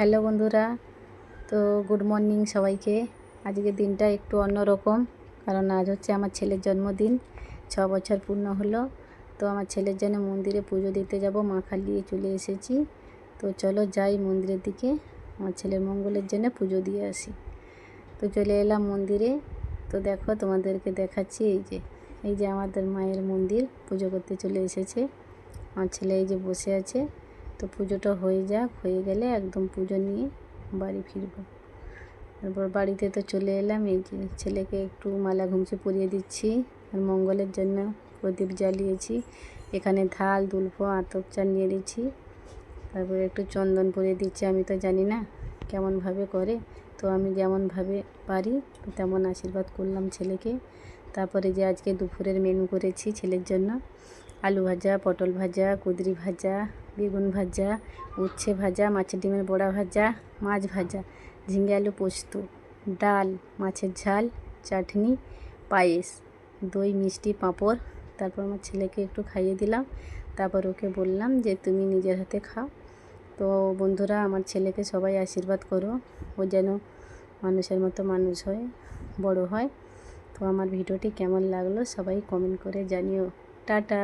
Hello বন্ধুরা, তো good morning সবাইকে। আজকের দিনটা একটু অন্যরকম, কারণ আজ হচ্ছে আমার ছেলের জন্মদিন। 6 বছর পূর্ণ হলো। তো আমার ছেলের জন্য মন্দিরে পুজো দিতে যাব, মা খালিয়ে চলে এসেছি। তো চলো যাই মন্দিরের দিকে, আমার ছেলের মঙ্গলের জন্য পুজো দিয়ে আসি। তো চলে এলাম মন্দিরে। তো দেখো তোমাদেরকে দেখাচ্ছি, এই যে আমাদের মায়ের মন্দির, পুজো করতে চলে এসেছে। আমার ছেলে এই যে বসে আছে। তো পুজোটা হয়ে যাক, হয়ে গেলে একদম পুজো নিয়ে বাড়ি ফিরব। তারপর বাড়িতে তো চলে এলাম। এই যে ছেলেকে একটু মালা ঘুমচি পরিয়ে দিচ্ছি, আর মঙ্গলের জন্য প্রদীপ জ্বালিয়েছি। এখানে ধাল দুলফো আতপ চাল নিয়ে দিচ্ছি, তারপরে একটু চন্দন পরিয়ে দিচ্ছি। আমি তো জানি না কেমনভাবে করে, তো আমি যেমনভাবে পারি তেমন আশীর্বাদ করলাম ছেলেকে। তারপরে যে আজকে দুপুরের মেনু করেছি ছেলের জন্য, আলু ভাজা, পটল ভাজা, কুঁদরি ভাজা, বেগুন ভাজা, উচ্ছে ভাজা, মাছের ডিমের বড়া ভাজা, মাছ ভাজা, ঝিঙে আলু পোস্ত, ডাল, মাছের ঝাল, চাটনি, পায়েস, দই, মিষ্টি, পাঁপড়। তারপর আমার ছেলেকে একটু খাইয়ে দিলাম। তারপর ওকে বললাম যে তুমি নিজের হাতে খাও। তো বন্ধুরা, আমার ছেলেকে সবাই আশীর্বাদ করো, ও যেন মানুষের মতো মানুষ হয়, বড় হয়। তো আমার ভিডিওটি কেমন লাগলো সবাই কমেন্ট করে জানিও। টাটা।